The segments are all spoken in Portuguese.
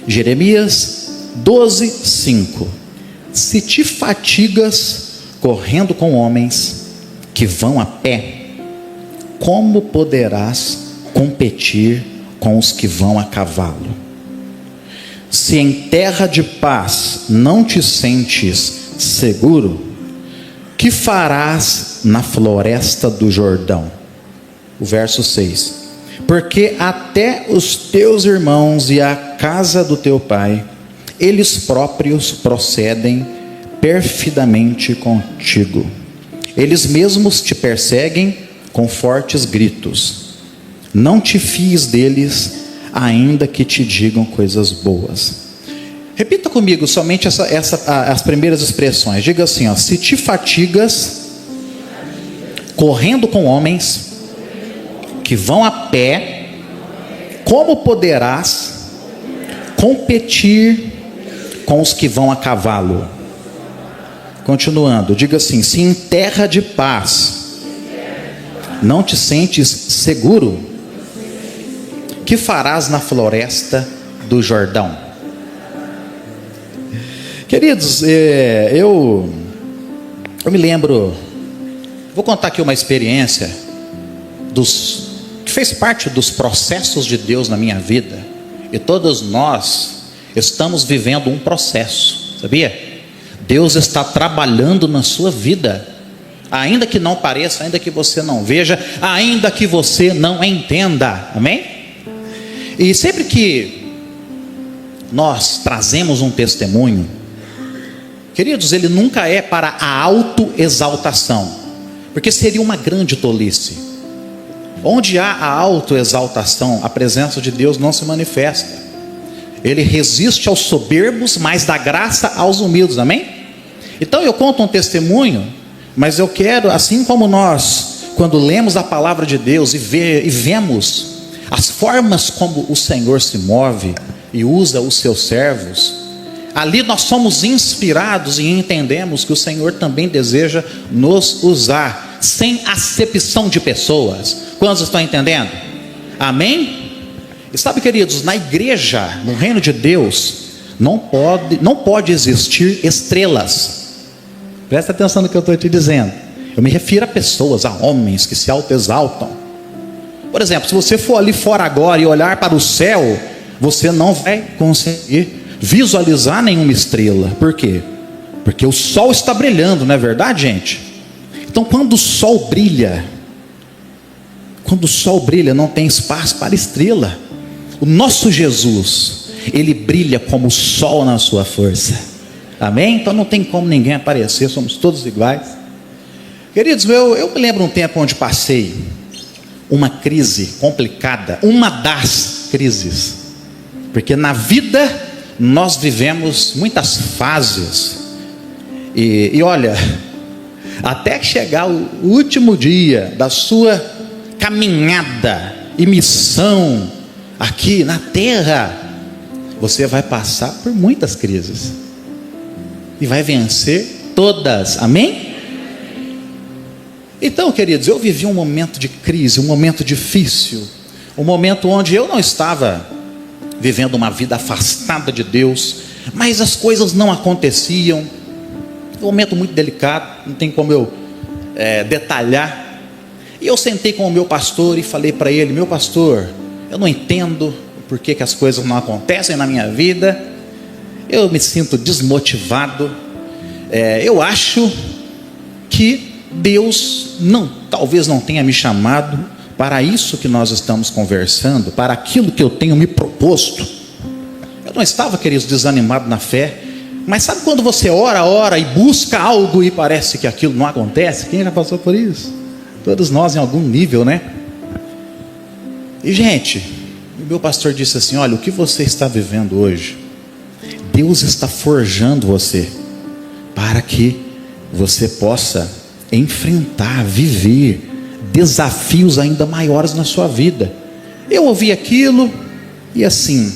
Jeremias 12:5. Se te fatigas correndo com homens que vão a pé, como poderás competir com os que vão a cavalo? Se em terra de paz não te sentes seguro, que farás na floresta do Jordão? O verso 6. Porque até os teus irmãos e a casa do teu pai, eles próprios procedem perfidamente contigo. Eles mesmos te perseguem com fortes gritos. Não te fies deles, ainda que te digam coisas boas. Repita comigo somente as primeiras expressões. Diga assim, ó: se te fatigas correndo com homens que vão a pé, como poderás competir com os que vão a cavalo? Continuando, diga assim: se em terra de paz não te sentes seguro, que farás na floresta do Jordão? Queridos, eu me lembro, vou contar aqui uma experiência que fez parte dos processos de Deus na minha vida, e todos nós estamos vivendo um processo, sabia? Deus está trabalhando na sua vida, ainda que não pareça, ainda que você não veja, ainda que você não entenda, amém? E sempre que nós trazemos um testemunho, queridos, ele nunca é para a autoexaltação, porque seria uma grande tolice. Onde há a autoexaltação, a presença de Deus não se manifesta. Ele resiste aos soberbos, mas dá graça aos humildes, amém? Então eu conto um testemunho, mas eu quero, assim como nós, quando lemos a palavra de Deus e vemos as formas como o Senhor se move e usa os seus servos, ali nós somos inspirados e entendemos que o Senhor também deseja nos usar, sem acepção de pessoas. Quantos estão entendendo? Amém? E sabe, queridos, na igreja, no reino de Deus, não pode existir estrelas. Presta atenção no que eu estou te dizendo. Eu me refiro a pessoas, a homens que se autoexaltam. Por exemplo, se você for ali fora agora e olhar para o céu, você não vai conseguir visualizar nenhuma estrela. Por quê? Porque o sol está brilhando, não é verdade, gente? Então quando o sol brilha, não tem espaço para estrela. O nosso Jesus, ele brilha como o sol na sua força, amém? Então não tem como ninguém aparecer, somos todos iguais. Queridos, eu me lembro um tempo onde passei uma crise complicada, uma das crises, porque na vida nós vivemos muitas fases, e olha, até chegar o último dia da sua caminhada e missão aqui na terra, você vai passar por muitas crises e vai vencer todas, amém? Então, queridos, eu vivi um momento de crise, um momento difícil, um momento onde eu não estava vivendo uma vida afastada de Deus, mas as coisas não aconteciam. Um momento muito delicado, não tem como eu detalhar. E eu sentei com o meu pastor e falei para ele: meu pastor, eu não entendo por que as coisas não acontecem na minha vida, eu me sinto desmotivado, eu acho que Deus talvez não tenha me chamado para isso que nós estamos conversando, para aquilo que eu tenho me proposto. Eu não estava, queridos, desanimado na fé, mas sabe quando você ora e busca algo e parece que aquilo não acontece? Quem já passou por isso? Todos nós em algum nível, né? E gente, o meu pastor disse assim: olha, o que você está vivendo hoje, Deus está forjando você para que você possa enfrentar, viver desafios ainda maiores na sua vida. Eu ouvi aquilo e assim,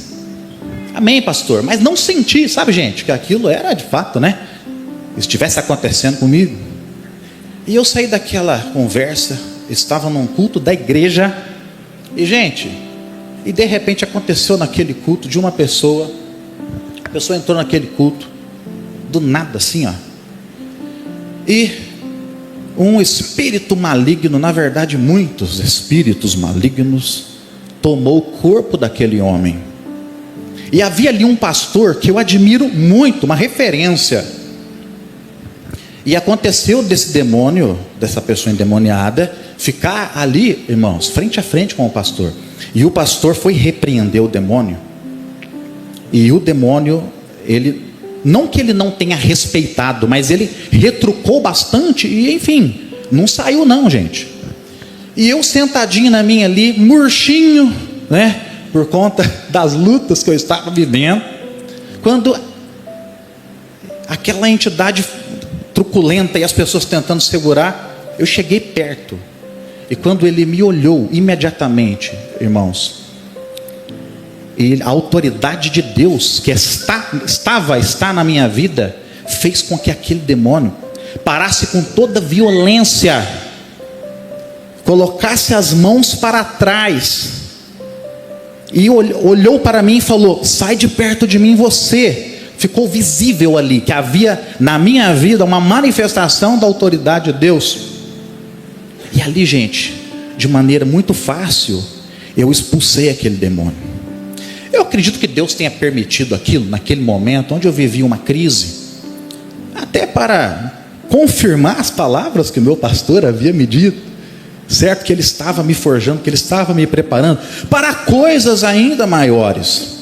amém, pastor, mas não senti, sabe, gente, que aquilo era de fato, né? Estivesse acontecendo comigo. E eu saí daquela conversa, estava num culto da igreja, e gente, e de repente aconteceu naquele culto de uma pessoa A pessoa entrou naquele culto, do nada assim, ó. E um espírito maligno, na verdade muitos espíritos malignos, tomou o corpo daquele homem. E havia ali um pastor que eu admiro muito, uma referência. E aconteceu desse demônio, dessa pessoa endemoniada, ficar ali, irmãos, frente a frente com o pastor. E o pastor foi repreender o demônio. E o demônio, não que ele não tenha respeitado, mas ele retrucou bastante e enfim, não saiu não, gente. E eu sentadinho na minha ali, murchinho, né? Por conta das lutas que eu estava vivendo. Quando aquela entidade truculenta e as pessoas tentando segurar, eu cheguei perto. E quando ele me olhou, imediatamente, irmãos, e a autoridade de Deus que está na minha vida, fez com que aquele demônio parasse com toda violência, colocasse as mãos para trás, e olhou para mim e falou: sai de perto de mim você. Ficou visível ali que havia na minha vida uma manifestação da autoridade de Deus. E ali, gente, de maneira muito fácil, eu expulsei aquele demônio. Eu acredito que Deus tenha permitido aquilo naquele momento onde eu vivi uma crise, até para confirmar as palavras que meu pastor havia me dito, certo? Que ele estava me forjando, que ele estava me preparando para coisas ainda maiores.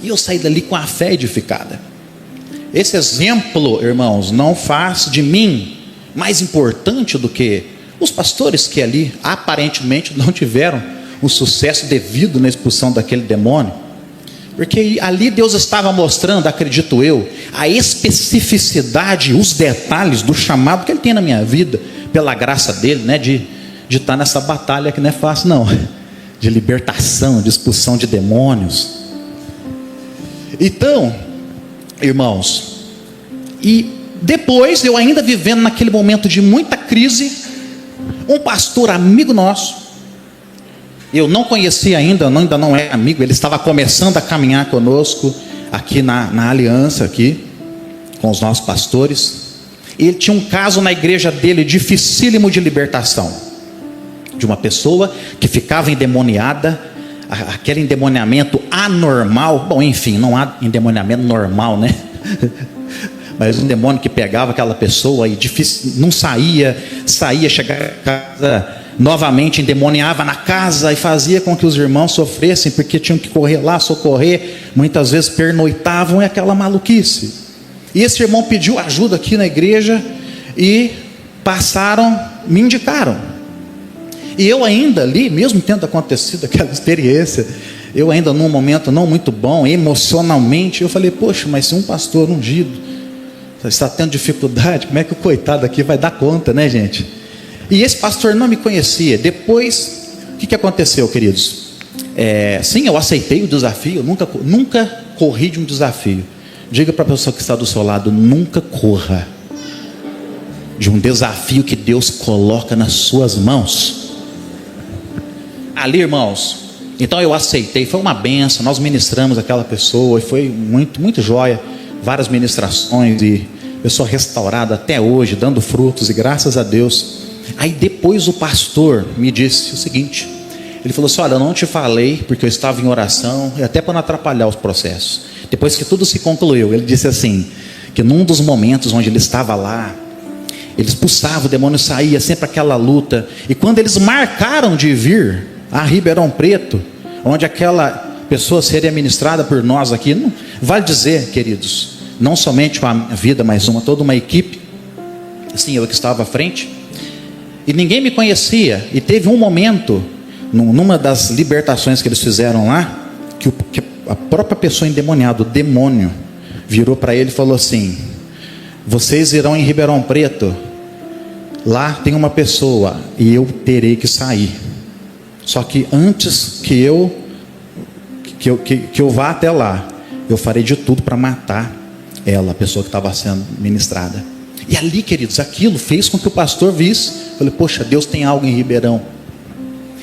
E eu saí dali com a fé edificada. Esse exemplo, irmãos, não faz de mim mais importante do que os pastores que ali aparentemente não tiveram o sucesso devido na expulsão daquele demônio. Porque ali Deus estava mostrando, acredito eu, a especificidade, os detalhes do chamado que Ele tem na minha vida, pela graça dEle, né, de estar nessa batalha que não é fácil não, de libertação, de expulsão de demônios. Então, irmãos, e depois, eu ainda vivendo naquele momento de muita crise, um pastor amigo nosso, eu não conhecia ainda não é amigo, ele estava começando a caminhar conosco, aqui na aliança, aqui, com os nossos pastores. Ele tinha um caso na igreja dele, dificílimo de libertação, de uma pessoa que ficava endemoniada, aquele endemoniamento anormal. Bom, enfim, não há endemoniamento normal, né? Mas um demônio que pegava aquela pessoa e difícil, não saía, chegava em casa, novamente endemoniava na casa e fazia com que os irmãos sofressem, porque tinham que correr lá, socorrer, muitas vezes pernoitavam, e aquela maluquice. E esse irmão pediu ajuda aqui na igreja, e me indicaram. E eu ainda ali, mesmo tendo acontecido aquela experiência, eu ainda num momento não muito bom, emocionalmente, eu falei: poxa, mas se um pastor ungido está tendo dificuldade, como é que o coitado aqui vai dar conta, né, gente? E esse pastor não me conhecia. Depois, o que aconteceu, queridos? Sim, eu aceitei o desafio, nunca corri de um desafio. Diga para a pessoa que está do seu lado: nunca corra de um desafio que Deus coloca nas suas mãos. Ali, irmãos, então eu aceitei, foi uma benção, nós ministramos aquela pessoa, e foi muito, muito joia, várias ministrações, e pessoa restaurada até hoje, dando frutos, e graças a Deus. Aí depois o pastor me disse o seguinte, ele falou assim: olha, eu não te falei, porque eu estava em oração, e até para não atrapalhar os processos. Depois que tudo se concluiu, ele disse assim, que num dos momentos onde ele estava lá, ele expulsava, o demônio saía, sempre aquela luta, e quando eles marcaram de vir a Ribeirão Preto, onde aquela pessoa seria ministrada por nós aqui, não, vale dizer, queridos, não somente a minha vida, mas toda uma equipe, assim, eu que estava à frente, e ninguém me conhecia. E teve um momento, numa das libertações que eles fizeram lá, que a própria pessoa endemoniada, o demônio, virou para ele e falou assim: vocês irão em Ribeirão Preto, lá tem uma pessoa, e eu terei que sair. Só que antes que eu vá até lá, eu farei de tudo para matar ela, a pessoa que estava sendo ministrada. E ali, queridos, aquilo fez com que o pastor visse. Eu falei: poxa, Deus tem algo em Ribeirão.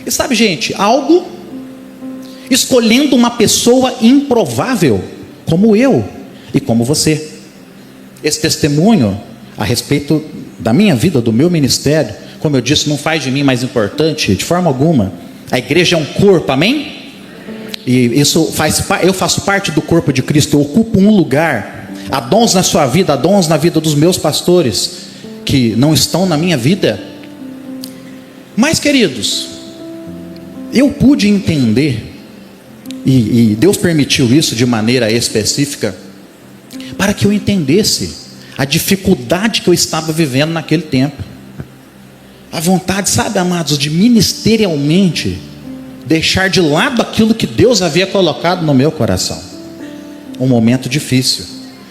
E sabe, gente, algo, escolhendo uma pessoa improvável, como eu, e como você. Esse testemunho a respeito da minha vida, do meu ministério, como eu disse, não faz de mim mais importante de forma alguma. A igreja é um corpo, amém? E isso eu faço parte do corpo de Cristo, eu ocupo um lugar. Há dons na sua vida, há dons na vida dos meus pastores, que não estão na minha vida. Mas, queridos, eu pude entender, e Deus permitiu isso de maneira específica, para que eu entendesse a dificuldade que eu estava vivendo naquele tempo. A vontade, sabe, amados, de ministerialmente deixar de lado aquilo que Deus havia colocado no meu coração. Um momento difícil,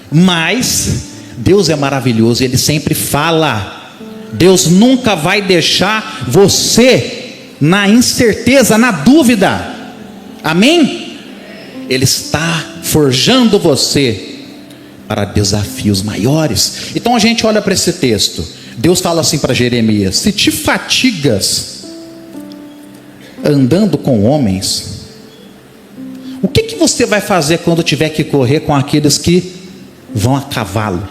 mas Deus é maravilhoso, Ele sempre fala. Deus nunca vai deixar você na incerteza, na dúvida, amém? Ele está forjando você para desafios maiores. Então a gente olha para esse texto, Deus fala assim para Jeremias: se te fatigas andando com homens, o que você vai fazer quando tiver que correr com aqueles que vão a cavalo?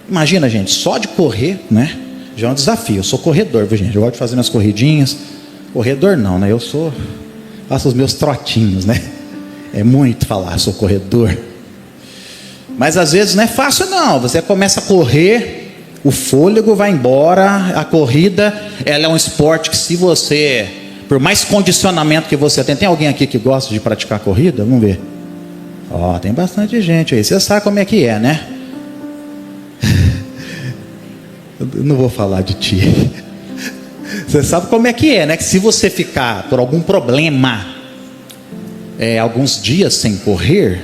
Imagina, gente, só de correr, né, já é um desafio. Eu sou corredor, viu, gente? Eu gosto de fazer minhas corridinhas. Corredor não, né? Faço os meus trotinhos, né? É muito falar, sou corredor. Mas às vezes não é fácil não. Você começa a correr, o fôlego vai embora. A corrida, ela é um esporte que, se você, por mais condicionamento que você tem alguém aqui que gosta de praticar corrida? Vamos ver. Tem bastante gente aí. Você sabe como é que é, né? Eu não vou falar de ti. Você sabe como é que é, né? Que se você ficar por algum problema alguns dias sem correr,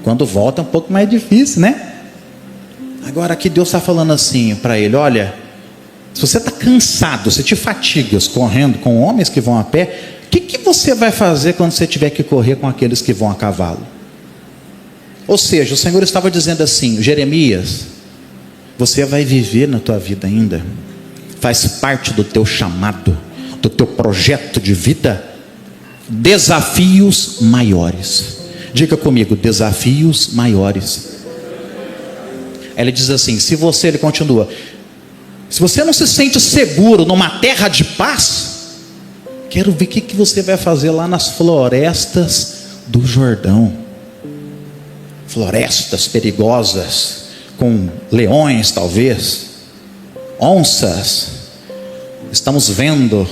quando volta é um pouco mais difícil, né? Agora aqui Deus está falando assim para ele: olha, se você está cansado, você te fatigas correndo com homens que vão a pé, o que você vai fazer quando você tiver que correr com aqueles que vão a cavalo? Ou seja, o Senhor estava dizendo assim: Jeremias, você vai viver na tua vida ainda, faz parte do teu chamado, do teu projeto de vida, desafios maiores. Diga comigo: desafios maiores. Ele diz assim, ele continua: se você não se sente seguro numa terra de paz, quero ver o que você vai fazer lá nas florestas do Jordão. Florestas perigosas, com leões talvez, onças. Estamos vendo,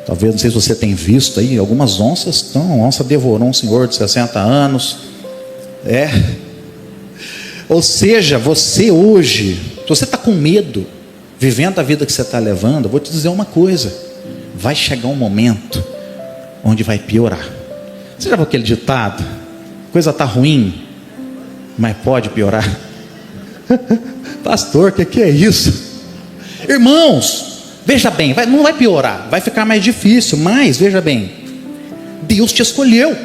talvez, não sei se você tem visto aí, algumas onças. A onça devorou um senhor de 60 anos. Ou seja, você hoje, se você está com medo, vivendo a vida que você está levando, eu vou te dizer uma coisa: vai chegar um momento onde vai piorar. Você já viu aquele ditado? Coisa está ruim, mas pode piorar. Pastor, o que é isso? Irmãos, veja bem, não vai piorar, vai ficar mais difícil, mas veja bem, Deus te escolheu,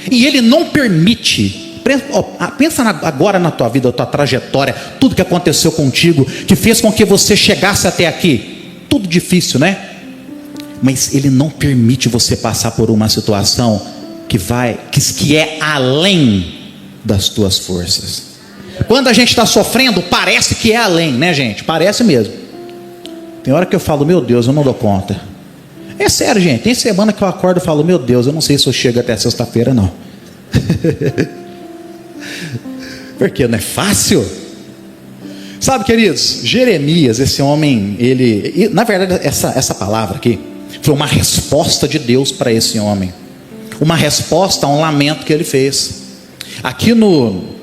e Ele não permite. Pensa agora na tua vida, a tua trajetória, tudo que aconteceu contigo, que fez com que você chegasse até aqui. Tudo difícil, né? Mas Ele não permite você passar por uma situação que é além das tuas forças. Quando a gente está sofrendo, parece que é além, né, gente? Parece mesmo. Tem hora que eu falo: meu Deus, eu não dou conta. É sério, gente. Tem semana que eu acordo e falo: meu Deus, eu não sei se eu chego até sexta-feira, não. Porque não é fácil. Sabe, queridos, Jeremias, esse homem, na verdade, essa palavra aqui foi uma resposta de Deus para esse homem. Uma resposta a um lamento que ele fez. Aqui no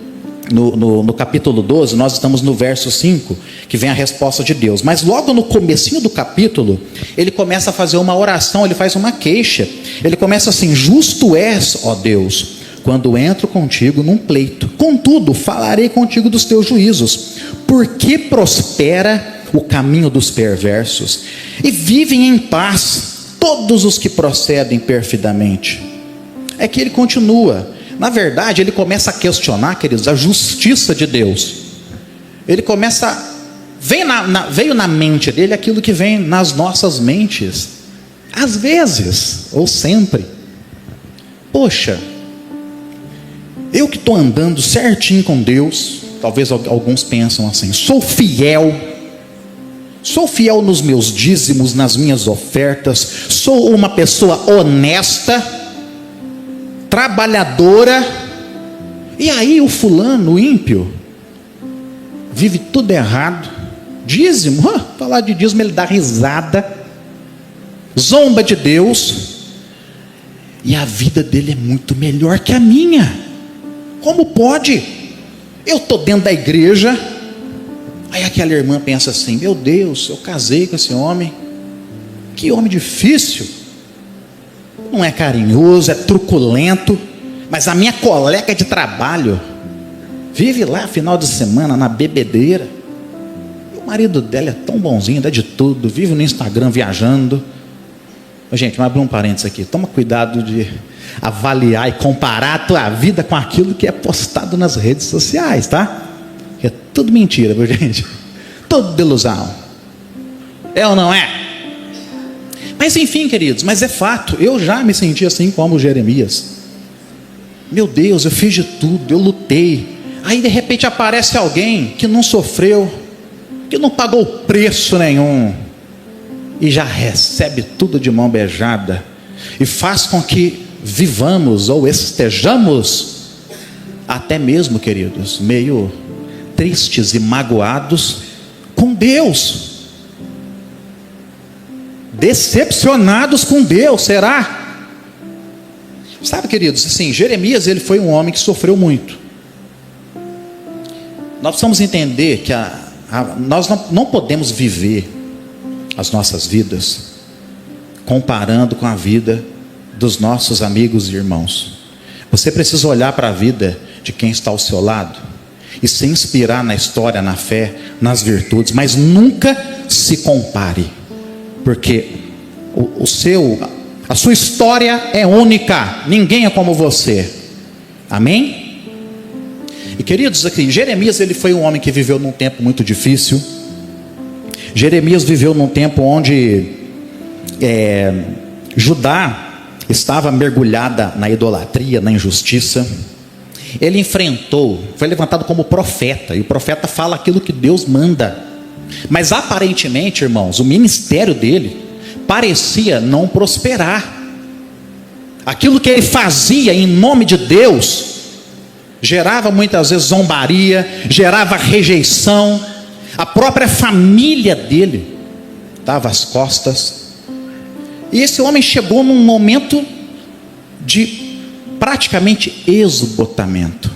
capítulo 12, nós estamos no verso 5, que vem a resposta de Deus. Mas logo no comecinho do capítulo, ele começa a fazer uma oração, ele faz uma queixa. Ele começa assim: justo és, ó Deus, quando entro contigo num pleito. Contudo, falarei contigo dos teus juízos. Porque prospera o caminho dos perversos, e vivem em paz todos os que procedem perfidamente. É que ele continua. Na verdade, ele começa a questionar, queridos, a justiça de Deus. Ele começa, veio na mente dele aquilo que vem nas nossas mentes, às vezes, ou sempre. Poxa, Eu que estou andando certinho com Deus, talvez alguns pensam assim, sou fiel nos meus dízimos, nas minhas ofertas, sou uma pessoa honesta, trabalhadora, e aí o fulano, o ímpio, vive tudo errado, dízimo, falar de dízimo ele dá risada, zomba de Deus, e a vida dele é muito melhor que a minha. Como pode? Eu estou dentro da igreja. Aí aquela irmã pensa assim, meu Deus, eu casei com esse homem, que homem difícil, não é carinhoso, é truculento, mas a minha colega de trabalho vive lá final de semana na bebedeira, e o marido dela é tão bonzinho, dá de tudo, vive no Instagram viajando. Gente, mas abrir um parênteses aqui, toma cuidado de avaliar e comparar a tua vida com aquilo que é postado nas redes sociais, tá? É tudo mentira, viu, gente? Tudo delusão. É ou não é? Mas enfim, queridos, mas é fato. Eu já me senti assim como Jeremias. Meu Deus, eu fiz de tudo, eu lutei. Aí de repente aparece alguém que não sofreu, que não pagou preço nenhum, e já recebe tudo de mão beijada, e faz com que vivamos ou estejamos até mesmo, queridos, meio tristes e magoados com Deus, decepcionados com Deus. Será? Sabe, queridos, assim, Jeremias, ele foi um homem que sofreu muito. Nós precisamos entender que nós não podemos viver as nossas vidas comparando com a vida dos nossos amigos e irmãos. Você precisa olhar para a vida de quem está ao seu lado e se inspirar na história, na fé, nas virtudes, mas nunca se compare, porque a sua história é única, ninguém é como você. Amém? E queridos, aqui, Jeremias, ele foi um homem que viveu num tempo muito difícil. Jeremias viveu num tempo onde Judá estava mergulhada na idolatria, na injustiça. Ele enfrentou, foi levantado como profeta, e o profeta fala aquilo que Deus manda. Mas aparentemente, irmãos, o ministério dele parecia não prosperar. Aquilo que ele fazia em nome de Deus gerava muitas vezes zombaria, gerava rejeição. A própria família dele dava as costas. E esse homem chegou num momento de praticamente esgotamento,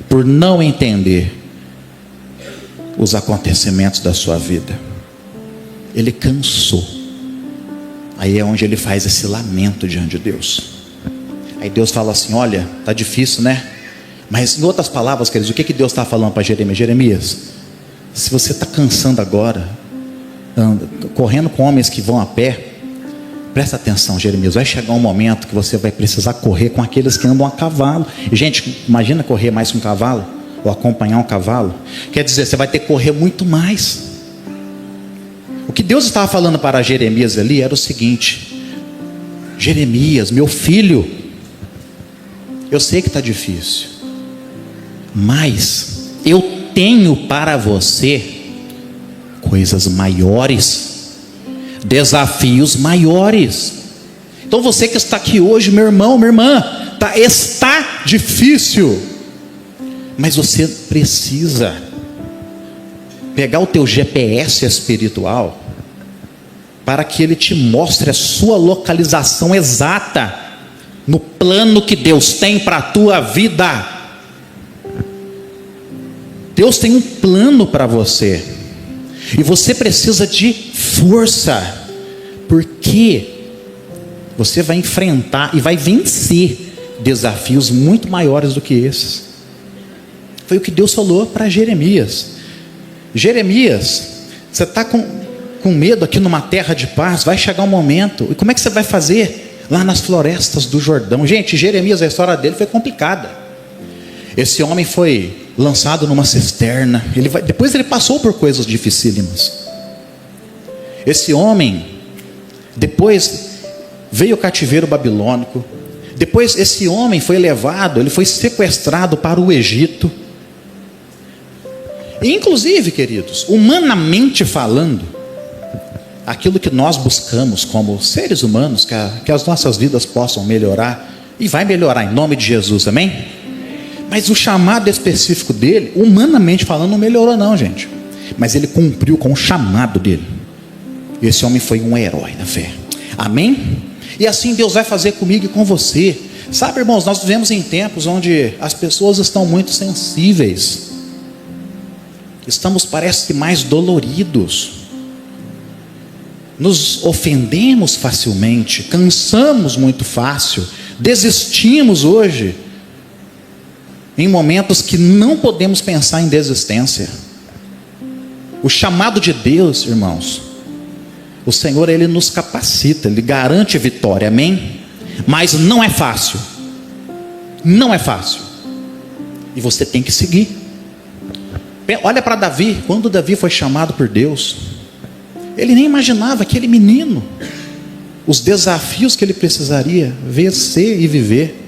por não entender os acontecimentos da sua vida. Ele cansou. Aí é onde ele faz esse lamento diante de Deus. Aí Deus fala assim, olha, está difícil, né? Mas em outras palavras, queridos, o que Deus está falando para Jeremias? Jeremias, se você está cansando agora, correndo com homens que vão a pé, presta atenção, Jeremias, vai chegar um momento que você vai precisar correr com aqueles que andam a cavalo. E, gente, imagina correr mais com um cavalo, ou acompanhar um cavalo. Quer dizer, você vai ter que correr muito mais. O que Deus estava falando para Jeremias ali era o seguinte: Jeremias, meu filho, eu sei que está difícil, mas eu tenho para você coisas maiores, desafios maiores. Então você que está aqui hoje, meu irmão, minha irmã, está difícil, mas você precisa pegar o teu GPS espiritual para que ele te mostre a sua localização exata no plano que Deus tem para a tua vida. Deus tem um plano para você, e você precisa de força, porque você vai enfrentar e vai vencer desafios muito maiores do que esses. Foi o que Deus falou para Jeremias. Jeremias, você está com medo aqui numa terra de paz, vai chegar um momento, e como é que você vai fazer lá nas florestas do Jordão? Gente, Jeremias, a história dele foi complicada. Esse homem foi lançado numa cisterna, depois ele passou por coisas dificílimas. Esse homem depois veio o cativeiro babilônico, Depois esse homem foi levado, ele foi sequestrado para o Egito. E, inclusive, queridos, humanamente falando, aquilo que nós buscamos como seres humanos, que as nossas vidas possam melhorar, e vai melhorar em nome de Jesus, amém? Mas o chamado específico dele, humanamente falando, não melhorou não, gente. Mas ele cumpriu com o chamado dele. E esse homem foi um herói na fé, amém? E assim Deus vai fazer comigo e com você. Sabe, irmãos, nós vivemos em tempos onde as pessoas estão muito sensíveis. Estamos, parece que, mais doloridos. Nos ofendemos facilmente, cansamos muito fácil, desistimos hoje, em momentos que não podemos pensar em desistência. O chamado de Deus, irmãos, o Senhor, Ele nos capacita, Ele garante vitória, amém? Mas não é fácil, não é fácil, e você tem que seguir. Olha para Davi, quando Davi foi chamado por Deus, ele nem imaginava, aquele menino, os desafios que ele precisaria vencer e viver.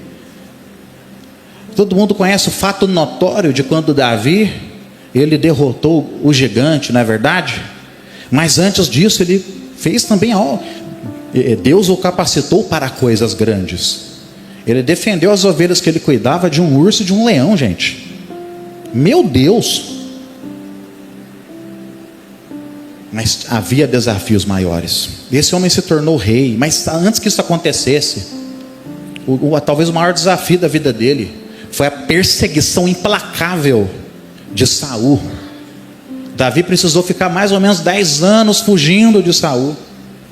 Todo mundo conhece o fato notório de quando Davi, ele derrotou o gigante, não é verdade? Mas antes disso ele fez também algo. Deus o capacitou para coisas grandes. Ele defendeu as ovelhas que ele cuidava de um urso e de um leão, gente. Meu Deus! Mas havia desafios maiores. Esse homem se tornou rei. Mas antes que isso acontecesse, talvez o maior desafio da vida dele foi a perseguição implacável de Saul. Davi precisou ficar mais ou menos 10 anos fugindo de Saul,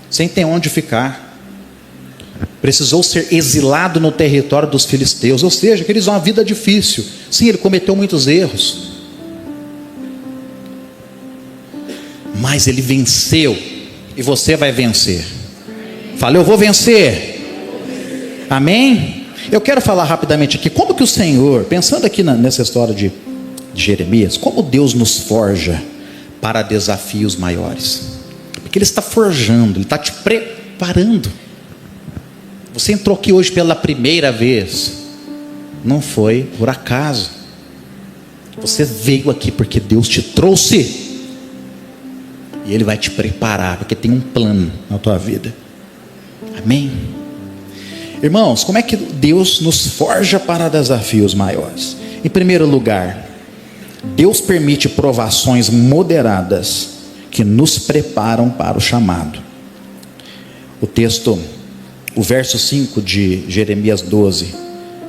sem ter onde ficar. Precisou ser exilado no território dos filisteus. Ou seja, que eles uma vida difícil. Sim, ele cometeu muitos erros, mas ele venceu. E você vai vencer. Fala, eu vou vencer. Amém? Eu quero falar rapidamente aqui, como que o Senhor, pensando aqui nessa história de Jeremias, como Deus nos forja para desafios maiores. Porque Ele está forjando, Ele está te preparando. Você entrou aqui hoje pela primeira vez, não foi por acaso. Você veio aqui porque Deus te trouxe. E Ele vai te preparar, porque tem um plano na tua vida. Amém? Irmãos, como é que Deus nos forja para desafios maiores? Em primeiro lugar, Deus permite provações moderadas que nos preparam para o chamado. O texto, o verso 5 de Jeremias 12: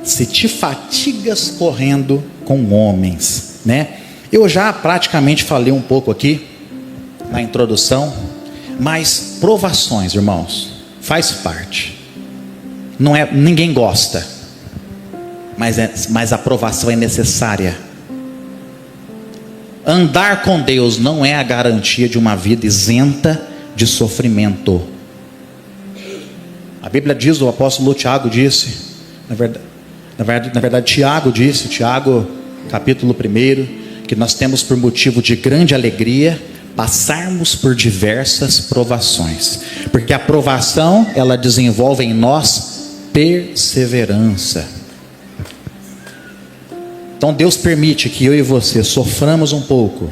se te fatigas correndo com homens, né? Eu já praticamente falei um pouco aqui na introdução, mas provações, irmãos, faz parte. Não é, ninguém gosta, mas a provação é necessária. Andar com Deus não é a garantia de uma vida isenta de sofrimento. A Bíblia diz, o apóstolo Tiago disse, na verdade Tiago disse, Tiago capítulo 1, que nós temos por motivo de grande alegria passarmos por diversas provações, porque a provação, ela desenvolve em nós perseverança. Então Deus permite que eu e você soframos um pouco,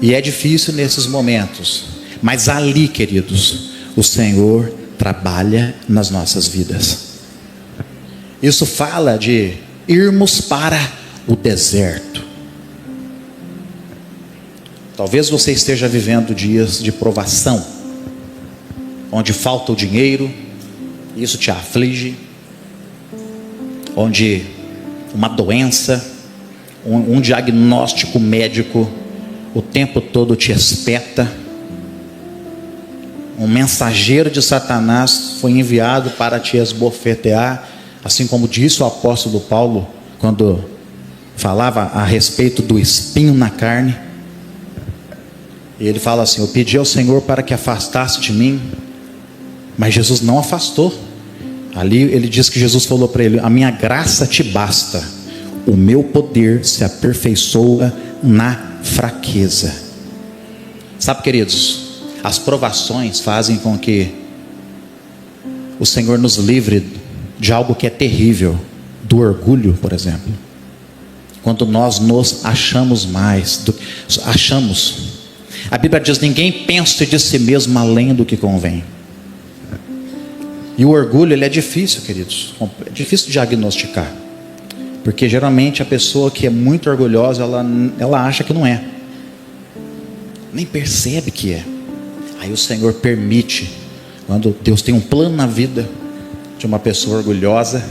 e é difícil nesses momentos, mas ali, queridos, o Senhor trabalha nas nossas vidas. Isso fala de irmos para o deserto. Talvez você esteja vivendo dias de provação, onde falta o dinheiro, isso te aflige, onde uma doença, um diagnóstico médico o tempo todo te espeta. Um mensageiro de Satanás foi enviado para te esbofetear, assim como disse o apóstolo Paulo quando falava a respeito do espinho na carne. E ele fala assim: eu pedi ao Senhor para que afastasse de mim, mas Jesus não afastou. Ali ele diz que Jesus falou para ele: a minha graça te basta, o meu poder se aperfeiçoa na fraqueza. Sabe, queridos, as provações fazem com que o Senhor nos livre de algo que é terrível, do orgulho, por exemplo. Quando nós nos achamos mais, a Bíblia diz: ninguém pense de si mesmo além do que convém. E o orgulho, ele é difícil, queridos, é difícil de diagnosticar, porque geralmente a pessoa que é muito orgulhosa, ela acha que não é, nem percebe que é. Aí o Senhor permite, quando Deus tem um plano na vida de uma pessoa orgulhosa,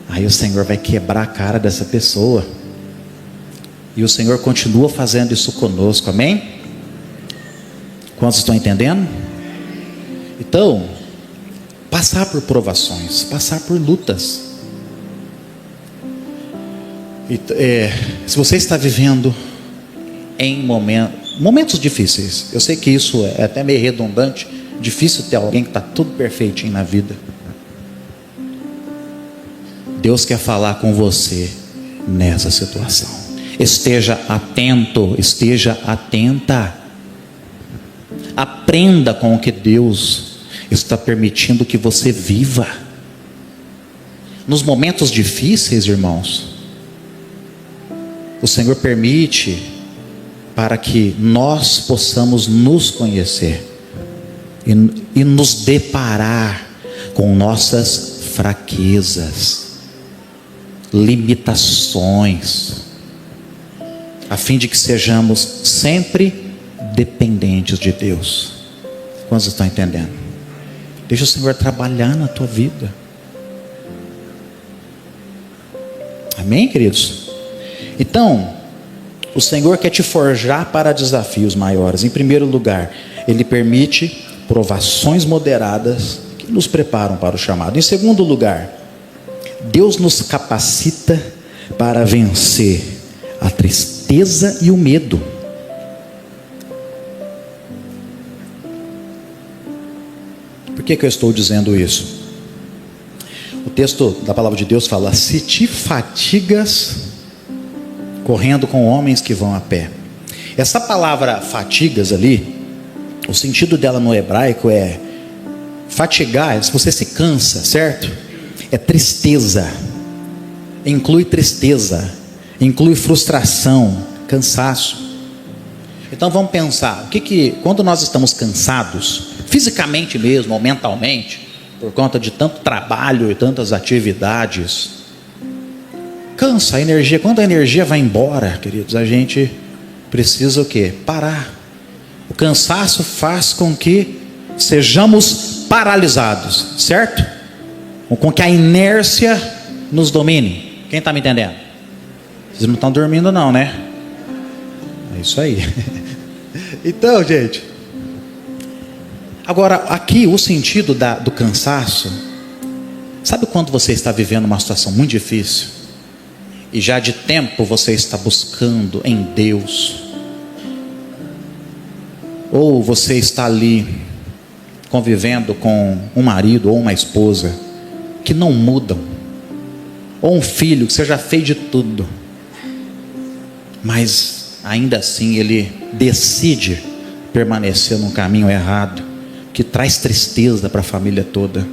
aí o Senhor vai quebrar a cara dessa pessoa, e o Senhor continua fazendo isso conosco, amém? Quantos estão entendendo? Então, passar por provações, passar por lutas. Se você está vivendo em momentos difíceis, eu sei que isso é até meio redundante, difícil ter alguém que está tudo perfeitinho na vida. Deus quer falar com você nessa situação. Esteja atento, esteja atenta. Aprenda com o que Deus está permitindo que você viva. Nos momentos difíceis, irmãos, o Senhor permite para que nós possamos nos conhecer e nos deparar com nossas fraquezas, limitações, a fim de que sejamos sempre dependentes de Deus. Quantos estão entendendo? Deixa o Senhor trabalhar na tua vida. Amém, queridos? Então, o Senhor quer te forjar para desafios maiores. Em primeiro lugar, Ele permite provações moderadas que nos preparam para o chamado. Em segundo lugar, Deus nos capacita para vencer a tristeza e o medo. Por que eu estou dizendo isso? O texto da palavra de Deus fala: se te fatigas correndo com homens que vão a pé. Essa palavra fatigas ali, o sentido dela no hebraico é fatigar, se você se cansa, certo? É tristeza, inclui frustração, cansaço. Então vamos pensar, quando nós estamos cansados, fisicamente mesmo ou mentalmente, por conta de tanto trabalho e tantas atividades, cansa a energia. Quando a energia vai embora, queridos, a gente precisa o quê? Parar. O cansaço faz com que sejamos paralisados, certo? Ou com que a inércia nos domine. Quem está me entendendo? Vocês não estão dormindo não, né? É isso aí. Então, gente, agora aqui o sentido do cansaço, sabe quando você está vivendo uma situação muito difícil e já de tempo você está buscando em Deus, ou você está ali convivendo com um marido ou uma esposa que não mudam, ou um filho que você já fez de tudo, mas ainda assim ele decide permanecer num caminho errado, que traz tristeza para a família toda.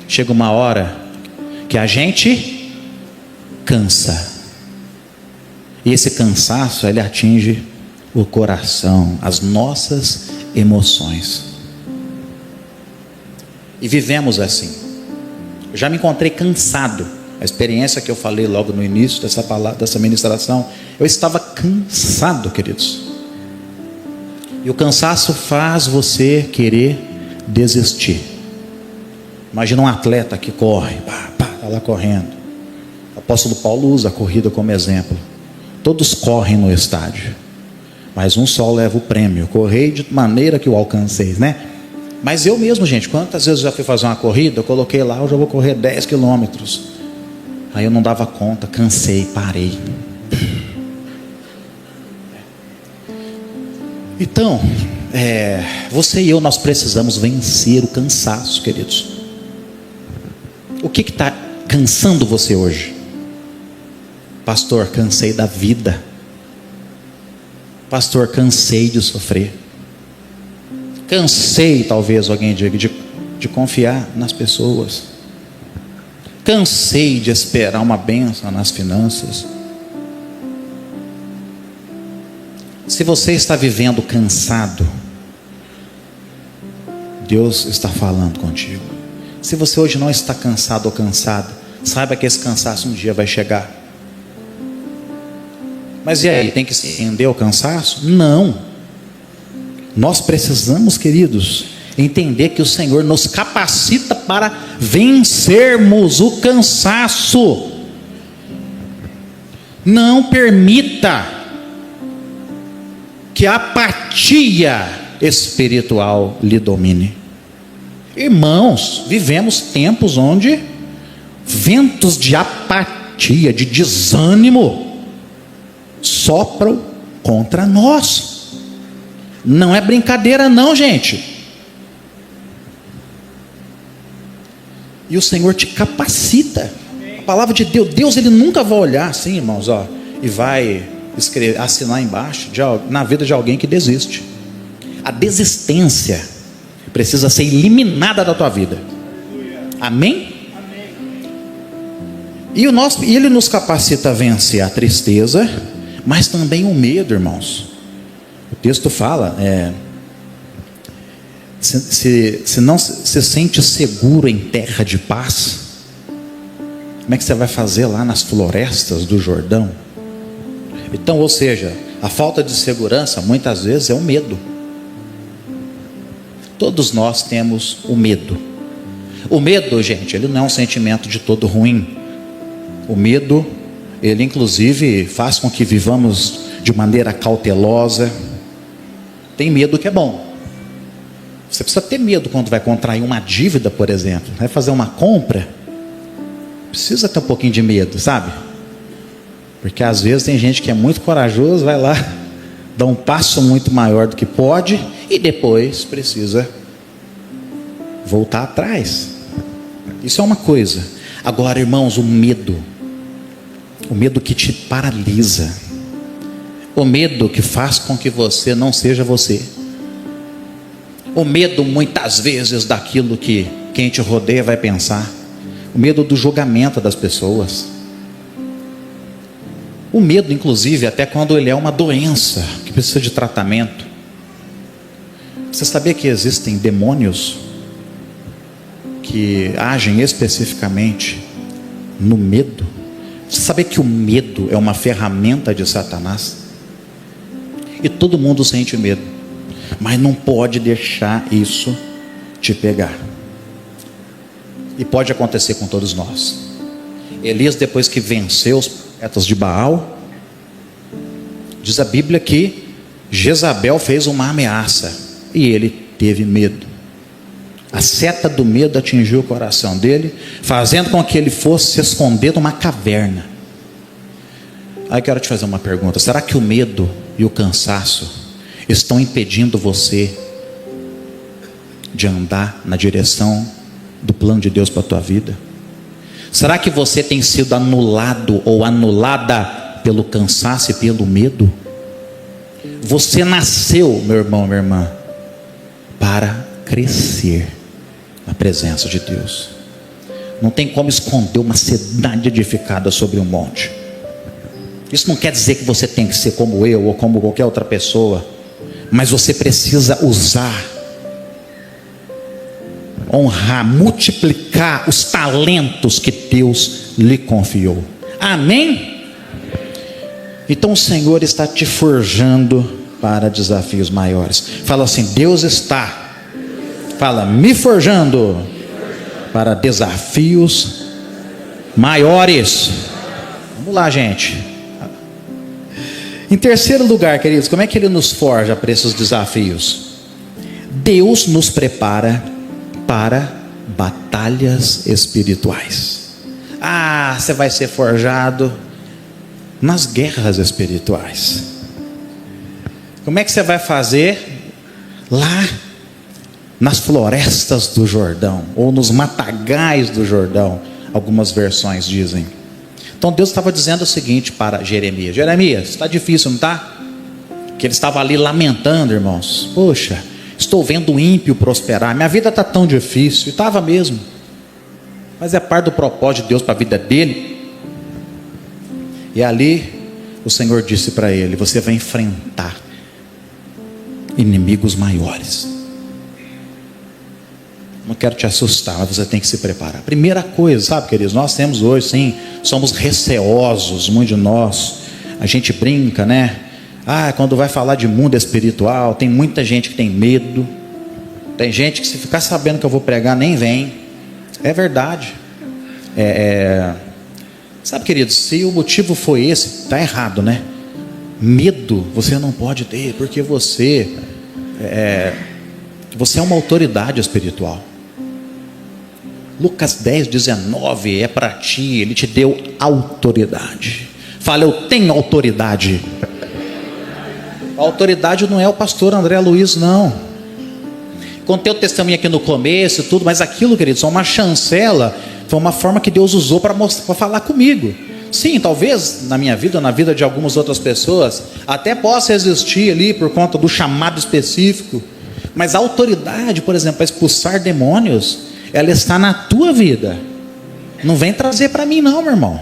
Chega uma hora que a gente cansa, e esse cansaço ele atinge o coração, as nossas emoções, e vivemos assim. Eu já me encontrei cansado. A experiência que eu falei logo no início dessa ministração, eu estava cansado, queridos. E o cansaço faz você querer desistir. Imagina um atleta que corre, está lá correndo. O apóstolo Paulo usa a corrida como exemplo. Todos correm no estádio, mas um só leva o prêmio. Correi de maneira que o alcanceis, né? Mas eu mesmo, gente, quantas vezes eu já fui fazer uma corrida, eu coloquei lá, eu já vou correr 10 quilômetros. Aí eu não dava conta, cansei, parei. Então, você e eu, nós precisamos vencer o cansaço, queridos. O que está cansando você hoje? Pastor, cansei da vida. Pastor, cansei de sofrer. Cansei, talvez alguém diga, de de confiar nas pessoas. Cansei de esperar uma bênção nas finanças. Se você está vivendo cansado, Deus está falando contigo. Se você hoje não está cansado ou cansada, saiba que esse cansaço um dia vai chegar. Mas e aí, tem que se render ao cansaço? Não. Nós precisamos, queridos, entender que o Senhor nos capacita para vencermos o cansaço. Não permita que a apatia espiritual lhe domine. Irmãos, vivemos tempos onde ventos de apatia, de desânimo sopram contra nós. Não é brincadeira não, gente. E o Senhor te capacita. A palavra de Deus ele nunca vai olhar assim, irmãos, e vai escrever, assinar embaixo na vida de alguém que desiste. A desistência precisa ser eliminada da tua vida. Amém? E ele nos capacita a vencer a tristeza, mas também o medo, irmãos. O texto fala, se não se sente seguro em terra de paz, como é que você vai fazer lá nas florestas do Jordão? Então, ou seja, a falta de segurança muitas vezes é o medo. Todos nós temos o medo. O medo, gente, ele não é um sentimento de todo ruim. O medo, ele inclusive faz com que vivamos de maneira cautelosa. Tem medo que é bom. Você precisa ter medo quando vai contrair uma dívida, por exemplo. Vai fazer uma compra. Precisa ter um pouquinho de medo, sabe? Porque às vezes tem gente que é muito corajoso, vai lá, dá um passo muito maior do que pode e depois precisa voltar atrás. Isso é uma coisa. Agora, irmãos, o medo que te paralisa, o medo que faz com que você não seja você, o medo muitas vezes daquilo que quem te rodeia vai pensar, o medo do julgamento das pessoas, o medo inclusive até quando ele é uma doença que precisa de tratamento. Você sabia que existem demônios que agem especificamente no medo? Você sabia que o medo é uma ferramenta de Satanás? E todo mundo sente medo, mas não pode deixar isso te pegar. E pode acontecer com todos nós. Elias, depois que venceu os profetas de Baal, diz a Bíblia que Jezabel fez uma ameaça e ele teve medo. A seta do medo atingiu o coração dele, fazendo com que ele fosse se esconder numa caverna. Aí eu quero te fazer uma pergunta: será que o medo e o cansaço estão impedindo você de andar na direção do plano de Deus para a tua vida? Será que você tem sido anulado ou anulada pelo cansaço e pelo medo? Você nasceu, meu irmão, minha irmã, para crescer na presença de Deus. Não tem como esconder uma cidade edificada sobre um monte. Isso não quer dizer que você tem que ser como eu ou como qualquer outra pessoa, mas você precisa usar, honrar, multiplicar os talentos que Deus lhe confiou. Amém? Então o Senhor está te forjando para desafios maiores. Fala assim: Deus está, fala, me forjando para desafios maiores. Vamos lá, gente. Em terceiro lugar, queridos, como é que Ele nos forja para esses desafios? Deus nos prepara para batalhas espirituais. Você vai ser forjado nas guerras espirituais. Como é que você vai fazer lá nas florestas do Jordão, ou nos matagais do Jordão? Algumas versões dizem. Então Deus estava dizendo o seguinte para Jeremias: Jeremias, está difícil, não está? Que ele estava ali lamentando, irmãos. Poxa, Estou vendo o ímpio prosperar. Minha vida está tão difícil. E estava mesmo. Mas é parte do propósito de Deus para a vida dele. E ali o Senhor disse para ele: você vai enfrentar inimigos maiores. Não quero te assustar, mas você tem que se preparar. Primeira coisa, sabe, queridos, nós temos hoje, sim, somos receosos, muitos de nós. A gente brinca, né? Quando vai falar de mundo espiritual, tem muita gente que tem medo. Tem gente que, se ficar sabendo que eu vou pregar, nem vem. É verdade. Sabe, queridos, se o motivo foi esse, está errado, né? Medo você não pode ter, porque você é uma autoridade espiritual. Lucas 10:19 é para ti, ele te deu autoridade. Fala, eu tenho autoridade. A autoridade não é o pastor André Luiz, não. Contei o testemunho aqui no começo e tudo, mas aquilo, queridos, é uma chancela, foi uma forma que Deus usou para falar comigo. Sim, talvez na minha vida, ou na vida de algumas outras pessoas, até possa existir ali por conta do chamado específico, mas a autoridade, por exemplo, para expulsar demônios, ela está na tua vida. Não vem trazer para mim não, meu irmão.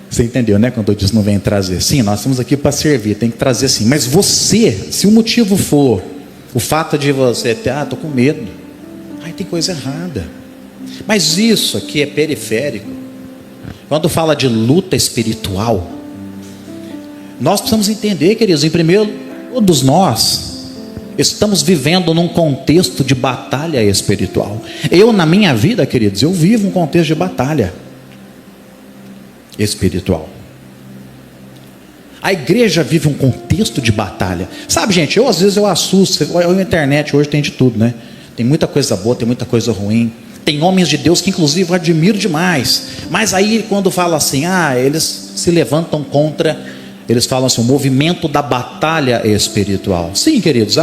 Você entendeu, né? Quando eu disse não vem trazer. Sim, nós estamos aqui para servir, tem que trazer sim. Mas você, se o motivo for o fato de você ter, estou com medo, tem coisa errada. Mas isso aqui é periférico. Quando fala de luta espiritual, nós precisamos entender, queridos, em primeiro, todos nós estamos vivendo num contexto de batalha espiritual. Eu, na minha vida, queridos, eu vivo um contexto de batalha espiritual. A igreja vive um contexto de batalha. Sabe, gente, às vezes eu assusto. A internet hoje tem de tudo, né? Tem muita coisa boa, tem muita coisa ruim. Tem homens de Deus que inclusive eu admiro demais. Mas aí quando fala assim, eles se levantam contra, eles falam assim, o movimento da batalha espiritual. Sim, queridos,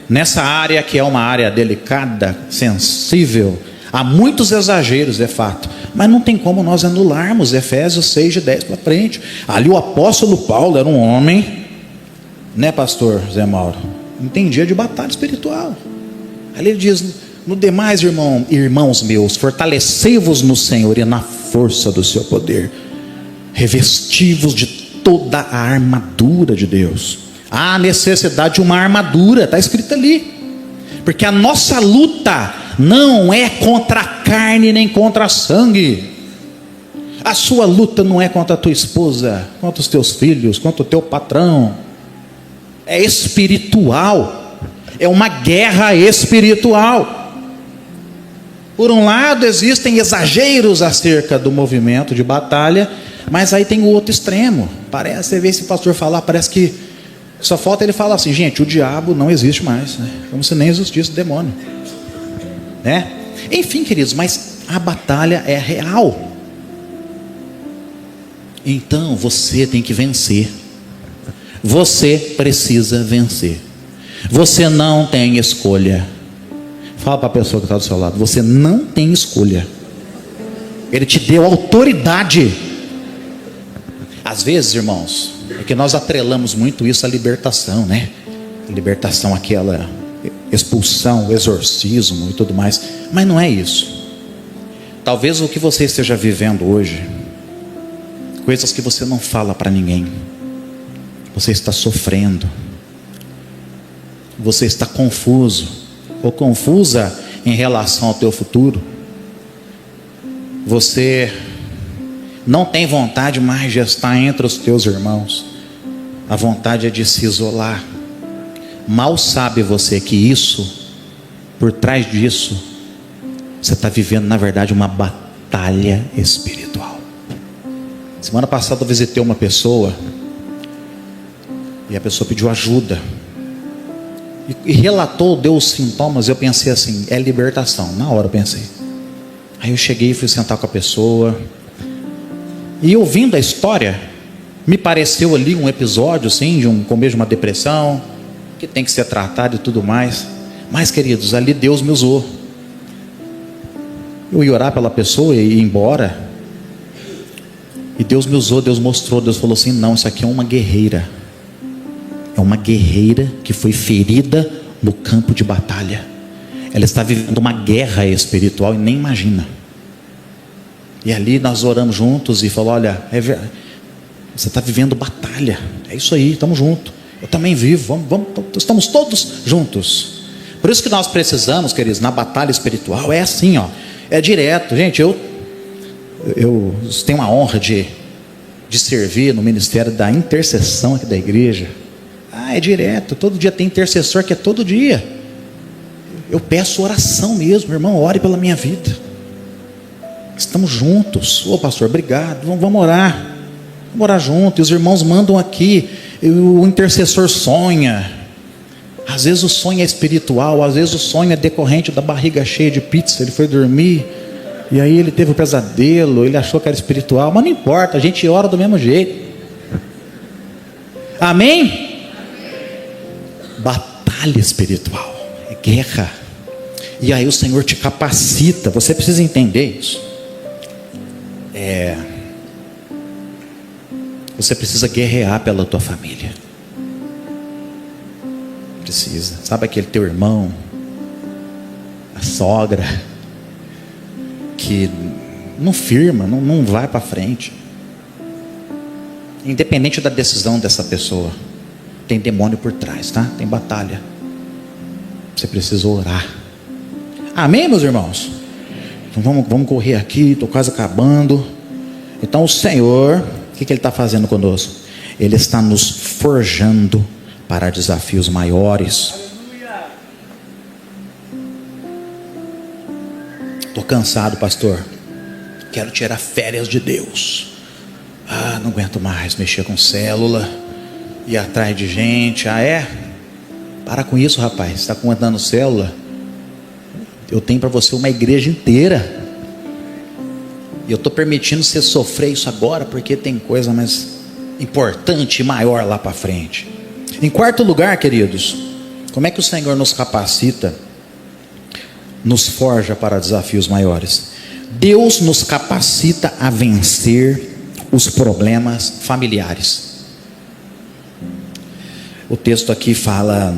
nessa área que é uma área delicada, sensível, há muitos exageros, é fato. Mas não tem como nós anularmos Efésios 6, de 10 para frente. Ali o apóstolo Paulo era um homem, né, pastor Zé Mauro? Entendia de batalha espiritual. Ali ele diz, no demais, irmãos meus, fortalecei-vos no Senhor e na força do seu poder. Revesti-vos de toda a armadura de Deus. Há necessidade de uma armadura, está escrito ali. Porque a nossa luta não é contra a carne nem contra a sangue. A sua luta não é contra a tua esposa, contra os teus filhos, contra o teu patrão. É espiritual. É uma guerra espiritual. Por um lado existem exageros acerca do movimento de batalha, mas aí tem o outro extremo. Você vê esse pastor falar, parece que só falta ele falar assim, gente, o diabo não existe mais, né? Como se nem existisse demônio, né? Enfim, queridos, mas a batalha é real. Então você tem que vencer. Você precisa vencer. Você não tem escolha. Fala para a pessoa que está do seu lado, você não tem escolha. Ele te deu autoridade. Às vezes, irmãos, é que nós atrelamos muito isso à libertação, né? Libertação, aquela expulsão, exorcismo e tudo mais. Mas não é isso. Talvez o que você esteja vivendo hoje, coisas que você não fala para ninguém, você está sofrendo, você está confuso ou confusa em relação ao teu futuro. Você não tem vontade mais de estar entre os teus irmãos. A vontade é de se isolar. Mal sabe você que isso, por trás disso, você está vivendo na verdade uma batalha espiritual. Semana passada eu visitei uma pessoa e a pessoa pediu ajuda e relatou, deu os sintomas. Eu pensei assim, é libertação. Na hora eu pensei. Aí eu cheguei e fui sentar com a pessoa, e ouvindo a história, me pareceu ali um episódio assim, de um começo de uma depressão, que tem que ser tratado e tudo mais. Mas, queridos, ali Deus me usou. Eu ia orar pela pessoa e ir embora, e Deus me usou, Deus mostrou, Deus falou assim, não, isso aqui é uma guerreira. É uma guerreira que foi ferida no campo de batalha. Ela está vivendo uma guerra espiritual e nem imagina. E ali nós oramos juntos e falou: olha, você está vivendo batalha. É isso aí, estamos juntos. Eu também vivo, estamos todos juntos. Por isso que nós precisamos, queridos, na batalha espiritual, é assim, ó, é direto. Gente, eu tenho a honra de servir no ministério da intercessão aqui da igreja. É direto, todo dia tem intercessor que é todo dia. Eu peço oração mesmo, irmão, ore pela minha vida. Estamos juntos. Ô pastor, obrigado, vamos orar. Vamos orar junto. E os irmãos mandam aqui, o intercessor sonha. Às vezes o sonho é espiritual, às vezes o sonho é decorrente da barriga cheia de pizza. Ele foi dormir e aí ele teve um pesadelo, ele achou que era espiritual, mas não importa, a gente ora do mesmo jeito. Amém? Batalha espiritual, é guerra. E aí o Senhor te capacita, você precisa entender isso. Você precisa guerrear pela tua família. Precisa. Sabe aquele teu irmão, a sogra, que não firma, não vai para frente. Independente da decisão dessa pessoa, tem demônio por trás, tá? Tem batalha. Você precisa orar. Amém, meus irmãos? Então vamos correr aqui, estou quase acabando. Então o Senhor, o que Ele está fazendo conosco? Ele está nos forjando para desafios maiores. Estou cansado, pastor. Quero tirar férias de Deus. Não aguento mais mexer com célula, ir atrás de gente. Para com isso, rapaz. Você está comandando célula? Eu tenho para você uma igreja inteira. E eu estou permitindo você sofrer isso agora, porque tem coisa mais importante e maior lá para frente. Em quarto lugar, queridos, como é que o Senhor nos capacita, nos forja para desafios maiores? Deus nos capacita a vencer os problemas familiares. O texto aqui fala,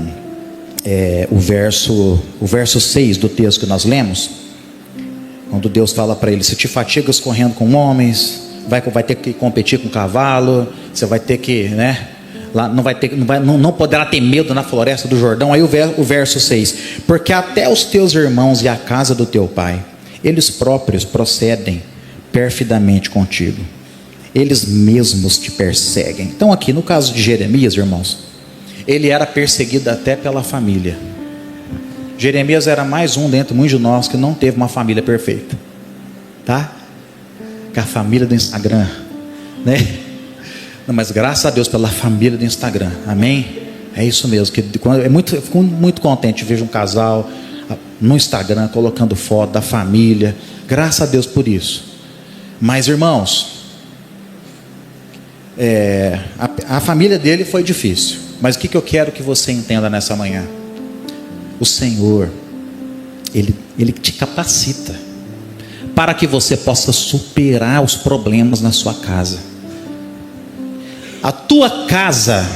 o verso 6 do texto que nós lemos, quando Deus fala para ele: se te fatigas correndo com homens, vai ter que competir com cavalo, você vai ter que, lá não poderá ter medo na floresta do Jordão. Aí o verso 6: porque até os teus irmãos e a casa do teu pai, eles próprios procedem perfidamente contigo, eles mesmos te perseguem. Então aqui no caso de Jeremias, irmãos, ele era perseguido até pela família. Jeremias era mais um dentre muitos de nós que não teve uma família perfeita, tá? Que a família do Instagram, Não, mas graças a Deus pela família do Instagram, amém? É isso mesmo, eu fico muito contente de ver um casal no Instagram colocando foto da família, graças a Deus por isso. Mas irmãos, a família dele foi difícil, mas o que eu quero que você entenda nessa manhã? O Senhor, Ele te capacita para que você possa superar os problemas na sua casa. A tua casa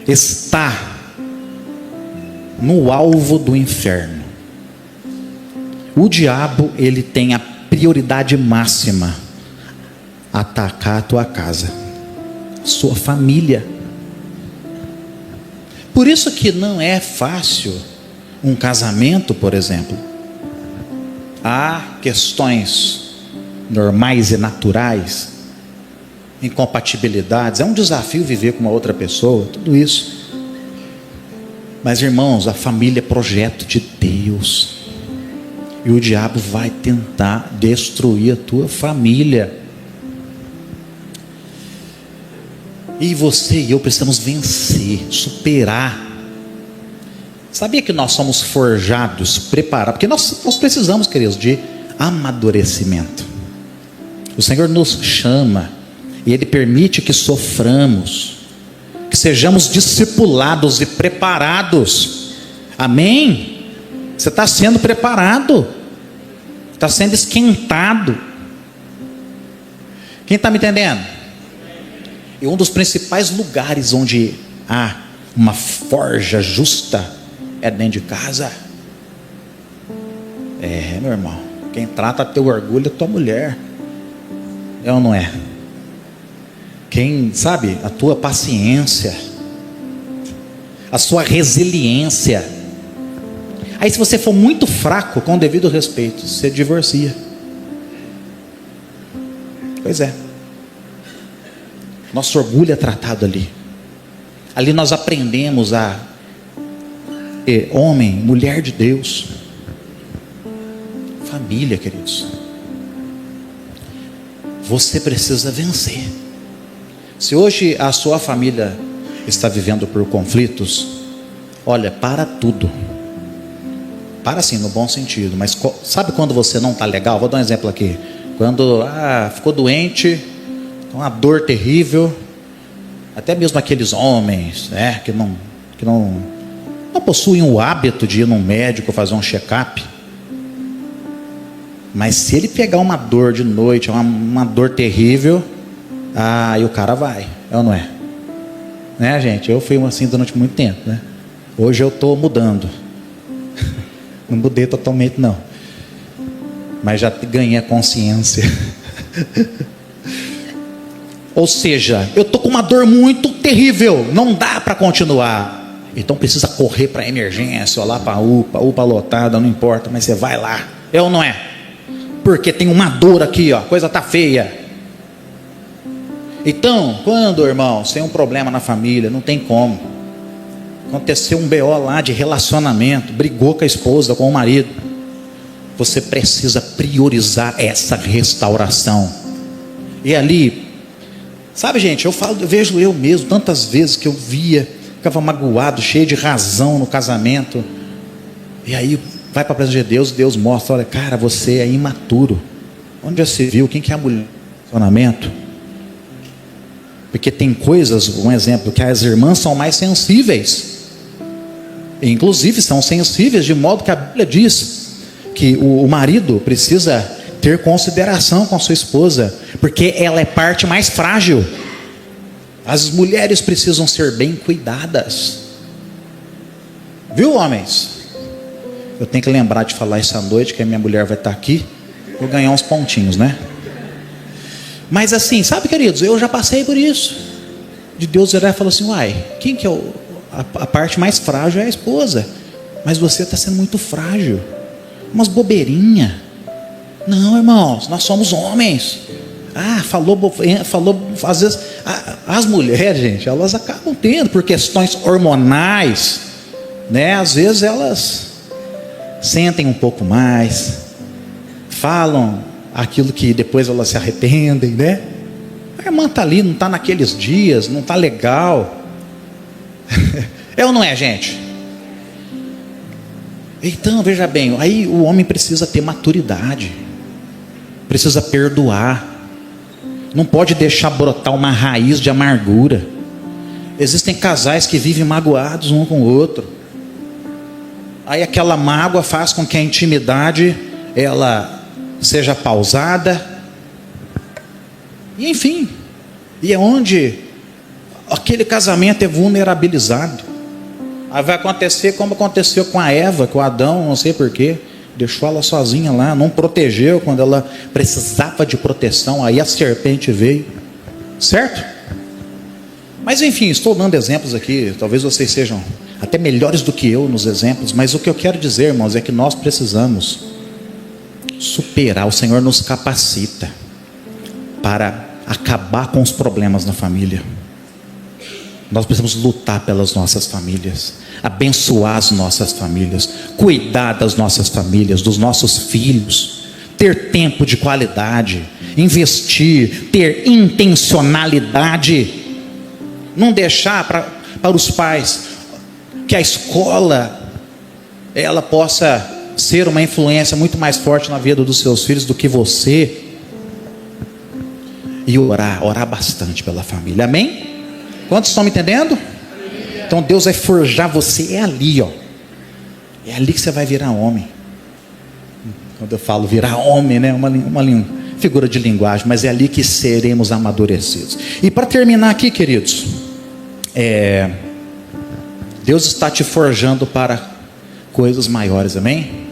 está no alvo do inferno. O diabo, ele tem a prioridade máxima: atacar a tua casa, sua família. Por isso que não é fácil um casamento, por exemplo. Há questões normais e naturais, incompatibilidades, é um desafio viver com uma outra pessoa, tudo isso. Mas irmãos, a família é projeto de Deus, e o diabo vai tentar destruir a tua família. E você e eu precisamos vencer, superar. Sabia que nós somos forjados, preparados? Porque nós precisamos, queridos, de amadurecimento. O Senhor nos chama e Ele permite que soframos, que sejamos discipulados e preparados. Amém? Você está sendo preparado, está sendo esquentado. Quem está me entendendo? E um dos principais lugares onde há Uma forja justa é dentro de casa. Meu irmão, quem trata teu orgulho é tua mulher, é ou não é? Quem sabe a tua paciência, a sua resiliência. Aí se você for muito fraco, com o devido respeito, você divorcia. Pois é. Nosso orgulho é tratado ali. Ali nós aprendemos a homem, mulher de Deus. Família, queridos. Você precisa vencer. Se hoje a sua família está vivendo por conflitos, olha, para tudo. Para sim, no bom sentido. Mas sabe quando você não está legal? Vou dar um exemplo aqui. Quando ficou doente, uma dor terrível. Até mesmo aqueles homens, né, que não possuem o hábito de ir num médico fazer um check-up. Mas se ele pegar uma dor de noite, uma dor terrível, aí o cara vai, é ou não é? Né, gente? Eu fui assim durante muito tempo, né? Hoje eu estou mudando. Não mudei totalmente, não. Mas já ganhei a consciência. Ou seja, eu estou com uma dor muito terrível, não dá para continuar. Então precisa correr para a emergência, ou lá para a UPA lotada, não importa, mas você vai lá, é ou não é? Porque tem uma dor aqui, ó, a coisa está feia. Então, quando, irmãos, tem um problema na família, não tem como. Aconteceu um BO lá de relacionamento, brigou com a esposa, com o marido. Você precisa priorizar essa restauração. E ali, sabe, gente, eu vejo eu mesmo, tantas vezes que eu ficava magoado, cheio de razão no casamento. E aí vai para a presença de Deus, Deus mostra, olha, cara, você é imaturo. Onde já se viu? Quem que é a mulher no relacionamento? Porque tem coisas, um exemplo, que as irmãs são mais sensíveis. Inclusive são sensíveis de modo que a Bíblia diz que o marido precisa ter consideração com a sua esposa, porque ela é parte mais frágil. As mulheres precisam ser bem cuidadas. Viu, homens? Eu tenho que lembrar de falar isso à noite, que a minha mulher vai estar aqui. Vou ganhar uns pontinhos, né? Mas assim, sabe, queridos, eu já passei por isso. De Deus virar e falar assim, uai, quem que é a parte mais frágil é a esposa. Mas você está sendo muito frágil. Umas bobeirinhas. Não, irmãos, nós somos homens. Falou, às vezes, as mulheres, gente, elas acabam tendo, por questões hormonais, né? Às vezes elas sentem um pouco mais, falam aquilo que depois elas se arrependem, né? A irmã está ali, não está naqueles dias, não está legal. É ou não é, gente? Então, veja bem, aí o homem precisa ter maturidade, precisa perdoar, não pode deixar brotar uma raiz de amargura. Existem casais que vivem magoados um com o outro, aí aquela mágoa faz com que a intimidade ela seja pausada, e enfim, e é onde aquele casamento é vulnerabilizado. Aí vai acontecer como aconteceu com a Eva, com o Adão, não sei porquê, deixou ela sozinha lá, não protegeu quando ela precisava de proteção, aí a serpente veio, certo? Mas enfim, estou dando exemplos aqui, talvez vocês sejam até melhores do que eu nos exemplos, mas o que eu quero dizer, irmãos, é que nós precisamos superar, o Senhor nos capacita para acabar com os problemas na família. Nós precisamos lutar pelas nossas famílias, abençoar as nossas famílias, cuidar das nossas famílias, dos nossos filhos, ter tempo de qualidade, investir, ter intencionalidade, não deixar para os pais que a escola ela possa ser uma influência muito mais forte na vida dos seus filhos do que você. E orar bastante pela família, amém? Quantos estão me entendendo? Então Deus vai forjar você, é ali, ó. É ali que você vai virar homem. Quando eu falo virar homem, né? Uma figura de linguagem, mas é ali que seremos amadurecidos. E para terminar aqui, queridos, Deus está te forjando para coisas maiores, amém?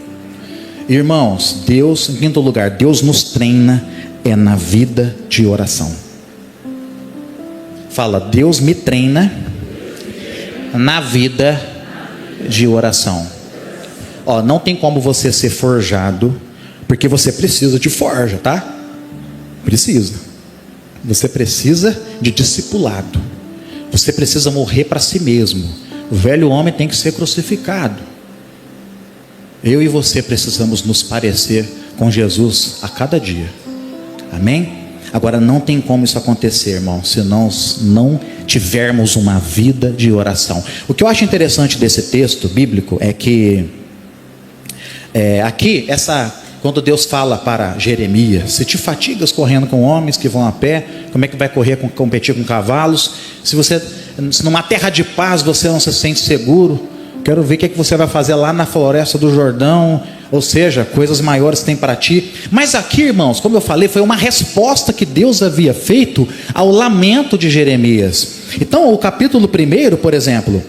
Irmãos, Deus, em quinto lugar, Deus nos treina na vida de oração. Fala, Deus me treina na vida de oração. Ó, não tem como você ser forjado, porque você precisa de forja, tá? Precisa. Você precisa de discipulado. Você precisa morrer para si mesmo. O velho homem tem que ser crucificado. Eu e você precisamos nos parecer com Jesus a cada dia. Amém? Agora não tem como isso acontecer, irmão, se nós não tivermos uma vida de oração. O que eu acho interessante desse texto bíblico é que aqui, quando Deus fala para Jeremias, se te fatigas correndo com homens que vão a pé, como é que vai competir com cavalos? Se numa terra de paz você não se sente seguro, quero ver o que você vai fazer lá na floresta do Jordão. Ou seja, coisas maiores tem para ti. Mas aqui, irmãos, como eu falei, foi uma resposta que Deus havia feito ao lamento de Jeremias. Então o capítulo 1, por exemplo,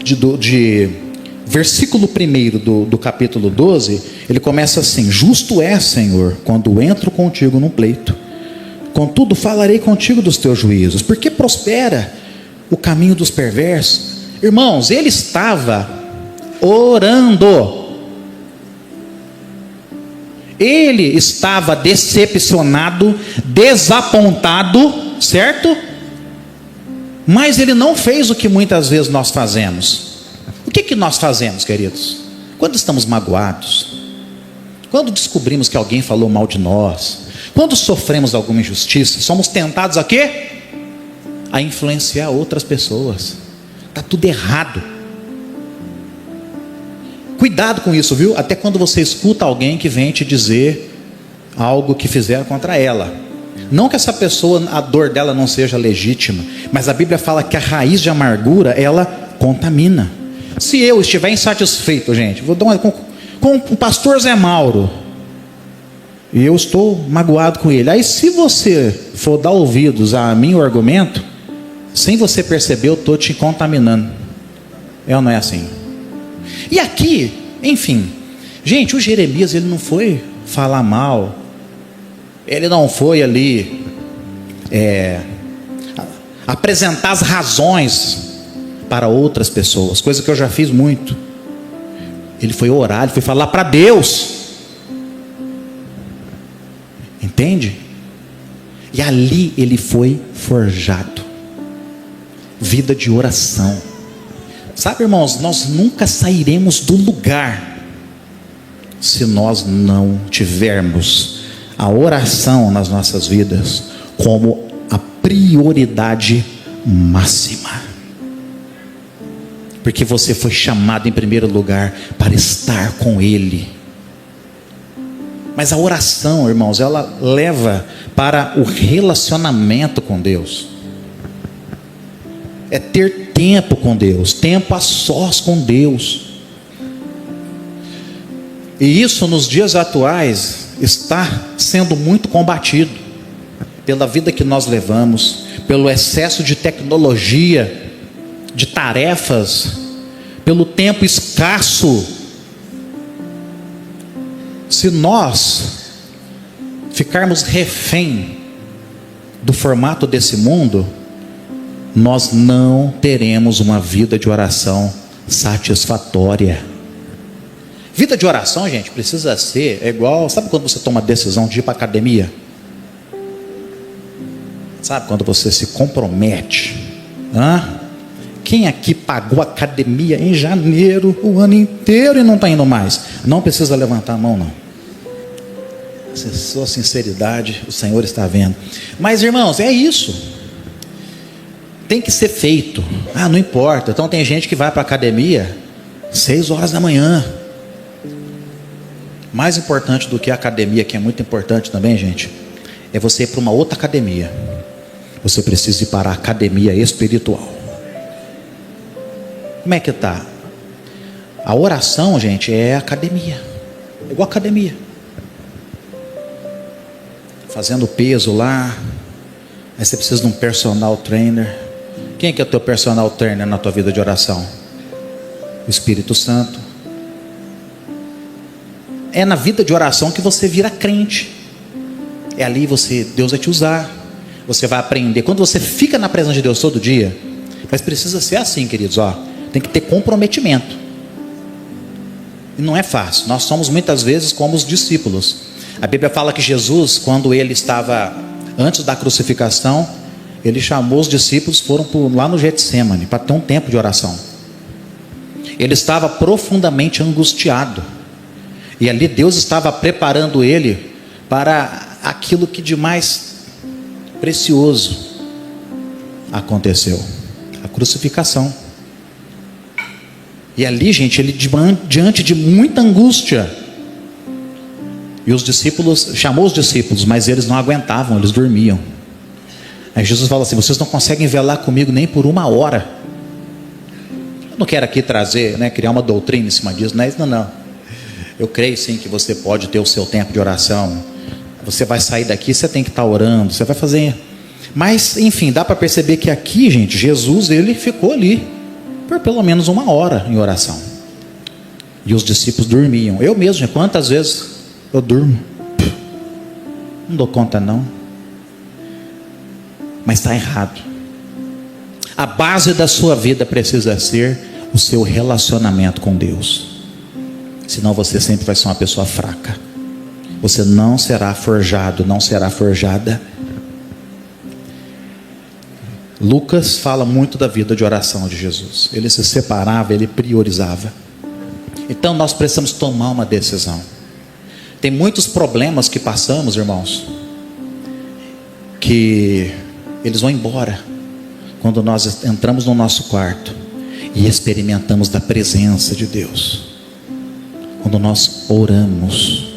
de versículo 1 do capítulo 12, ele começa assim: justo é, Senhor, quando entro contigo num pleito, contudo falarei contigo dos teus juízos, porque prospera o caminho dos perversos. Irmãos, ele estava orando. Ele estava decepcionado, desapontado, certo? Mas ele não fez o que muitas vezes nós fazemos. O que nós fazemos, queridos? Quando estamos magoados, quando descobrimos que alguém falou mal de nós, quando sofremos alguma injustiça, somos tentados a quê? A influenciar outras pessoas. Está tudo errado. Cuidado com isso, viu? Até quando você escuta alguém que vem te dizer algo que fizeram contra ela. Não que essa pessoa, a dor dela não seja legítima, mas a Bíblia fala que a raiz de amargura, ela contamina. Se eu estiver insatisfeito, gente, vou dar uma com o pastor Zé Mauro, e eu estou magoado com ele, aí se você for dar ouvidos a mim o argumento, sem você perceber, eu estou te contaminando. É ou não é assim? E aqui, enfim, gente, o Jeremias, ele não foi falar mal, ele não foi ali apresentar as razões para outras pessoas, coisa que eu já fiz muito. Ele foi orar, ele foi falar para Deus, entende? E ali ele foi forjado. Vida de oração. Sabe, irmãos, nós nunca sairemos do lugar se nós não tivermos a oração nas nossas vidas como a prioridade máxima. Porque você foi chamado em primeiro lugar para estar com Ele. Mas a oração, irmãos, ela leva para o relacionamento com Deus. É ter tempo com Deus, tempo a sós com Deus. E isso nos dias atuais está sendo muito combatido pela vida que nós levamos, pelo excesso de tecnologia, de tarefas, pelo tempo escasso. Se nós ficarmos refém do formato desse mundo, nós não teremos uma vida de oração satisfatória. Vida de oração, gente, precisa ser igual, sabe quando você toma a decisão de ir para a academia? Sabe quando você se compromete? Quem aqui pagou academia em janeiro o ano inteiro e não está indo mais? Não precisa levantar a mão, não. Se sua sinceridade, o Senhor está vendo. Mas, irmãos, é isso. Tem que ser feito. Não importa. Então tem gente que vai para a academia 6 horas da manhã. Mais importante do que a academia, que é muito importante também, gente, é você ir para uma outra academia. Você precisa ir para a academia espiritual. Como é que está? A oração, gente, é academia. É igual academia. Fazendo peso lá. Aí você precisa de um personal trainer. Quem é que é o teu personal trainer na tua vida de oração? o Espírito Santo. É na vida de oração que você vira crente. É ali Deus vai te usar. Você vai aprender. Quando você fica na presença de Deus todo dia, mas precisa ser assim, queridos, tem que ter comprometimento. E não é fácil. Nós somos muitas vezes como os discípulos. A Bíblia fala que Jesus, quando ele estava antes da crucificação, ele chamou os discípulos, foram lá no Getsêmani para ter um tempo de oração. Ele estava profundamente angustiado, e ali Deus estava preparando ele para aquilo que de mais precioso aconteceu, a crucificação. E ali, gente, ele diante de muita angústia, e os discípulos, chamou os discípulos, mas eles não aguentavam, eles dormiam. Aí Jesus fala assim: vocês não conseguem velar comigo nem por 1 hora. Eu não quero aqui trazer, criar uma doutrina em cima disso, não é isso não. Eu creio sim que você pode ter o seu tempo de oração. Você vai sair daqui, você tem que estar orando, você vai fazer. Mas, enfim, dá para perceber que aqui, gente, Jesus, ele ficou ali por pelo menos 1 hora em oração. E os discípulos dormiam. Eu mesmo, gente, quantas vezes eu durmo? Não dou conta não. Mas está errado. A base da sua vida precisa ser o seu relacionamento com Deus. Senão você sempre vai ser uma pessoa fraca. Você não será forjado, não será forjada. Lucas fala muito da vida de oração de Jesus. Ele se separava, ele priorizava. Então nós precisamos tomar uma decisão. Tem muitos problemas que passamos, irmãos, que eles vão embora quando nós entramos no nosso quarto e experimentamos da presença de Deus. Quando nós oramos.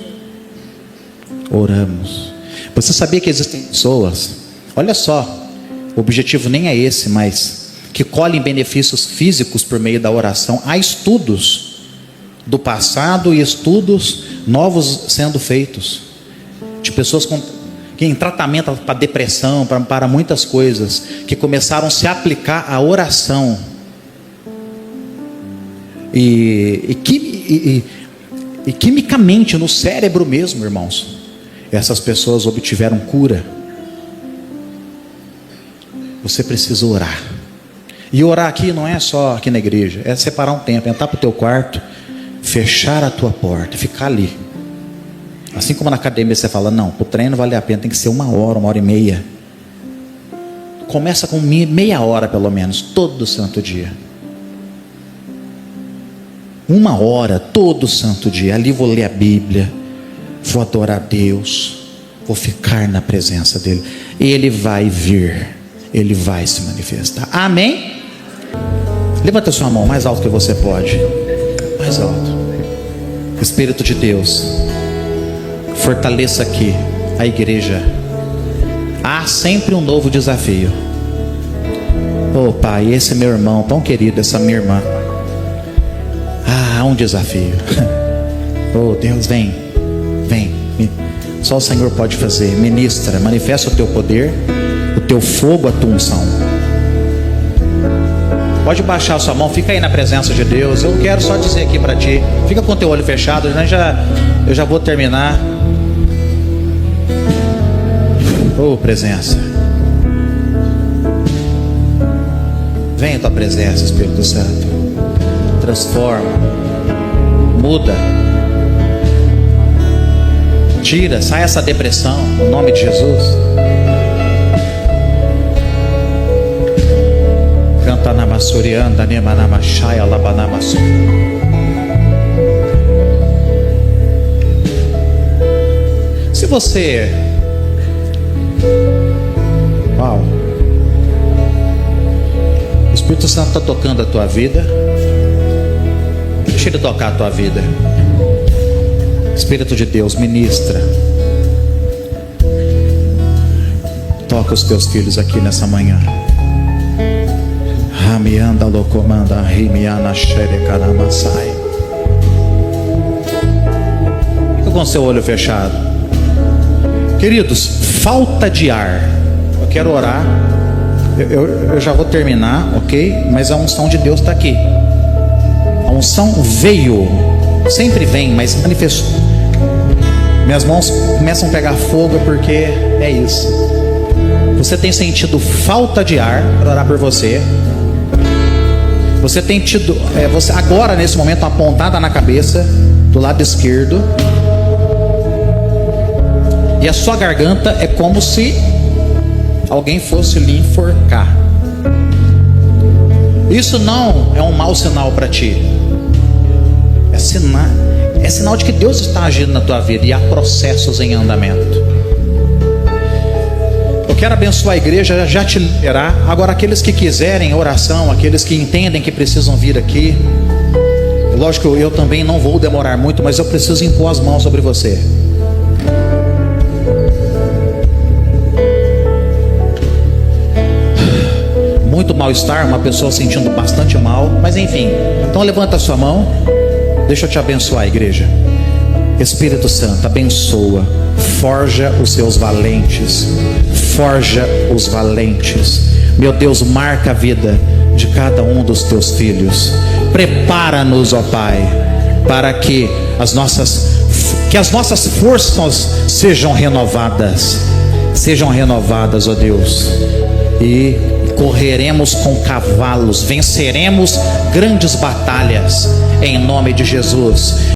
Você sabia que existem pessoas, olha só, o objetivo nem é esse, mas que colhem benefícios físicos por meio da oração. Há estudos do passado e estudos novos sendo feitos, de pessoas que em tratamento para depressão, para muitas coisas, que começaram a se aplicar à oração, e quimicamente no cérebro mesmo, irmãos, essas pessoas obtiveram cura. Você precisa orar. E orar aqui não é só aqui na igreja, é separar um tempo, entrar para o teu quarto, fechar a tua porta, ficar ali. Assim como na academia você fala, não, o treino vale a pena, tem que ser 1 hora, 1h30. Começa com meia hora pelo menos, todo santo dia. 1 hora, todo santo dia. Ali vou ler a Bíblia, vou adorar a Deus, vou ficar na presença dEle. Ele vai vir, Ele vai se manifestar. Amém? Levanta sua mão mais alto que você pode. Mais alto. Espírito de Deus, fortaleça aqui a igreja. Há sempre um novo desafio. Oh Pai, esse é meu irmão tão querido, essa minha irmã. Há um desafio. Oh Deus, vem. Só o Senhor pode fazer. Ministra, manifesta o teu poder, o teu fogo, a tua unção. Pode baixar a sua mão, fica aí na presença de Deus. Eu quero só dizer aqui para ti, fica com o teu olho fechado, eu já vou terminar. Oh presença, vem a tua presença, Espírito Santo. Transforma, muda, tira, sai essa depressão, no nome de Jesus. Canta na massurianda, nema na machaya, labanamassu. Se você, o Espírito Santo está tocando a tua vida, deixa Ele tocar a tua vida. Espírito de Deus, ministra, toca os teus filhos aqui nessa manhã. Ramianda locomanda rimiana xerecanamasai. Fica com seu olho fechado. Queridos, falta de ar. Eu quero orar. Eu já vou terminar, ok? Mas a unção de Deus está aqui. A unção veio, sempre vem, mas manifestou. Minhas mãos começam a pegar fogo porque é isso. Você tem sentido falta de ar para orar por você. Você tem tido, você agora nesse momento, uma pontada na cabeça do lado esquerdo. E a sua garganta é como se alguém fosse lhe enforcar. Isso não é um mau sinal para ti. É sinal de que Deus está agindo na tua vida e há processos em andamento. Eu quero abençoar a igreja, já te liberar. Agora, aqueles que quiserem oração, aqueles que entendem que precisam vir aqui, lógico, eu também não vou demorar muito, mas eu preciso impor as mãos sobre você. Muito mal-estar, uma pessoa sentindo bastante mal, mas enfim. Então levanta a sua mão. Deixa eu te abençoar, igreja. Espírito Santo, abençoa. Forja os seus valentes. Forja os valentes. Meu Deus, marca a vida de cada um dos teus filhos. Prepara-nos, ó Pai, para que as nossas forças sejam renovadas. Sejam renovadas, ó Deus. E correremos com cavalos, venceremos grandes batalhas, em nome de Jesus.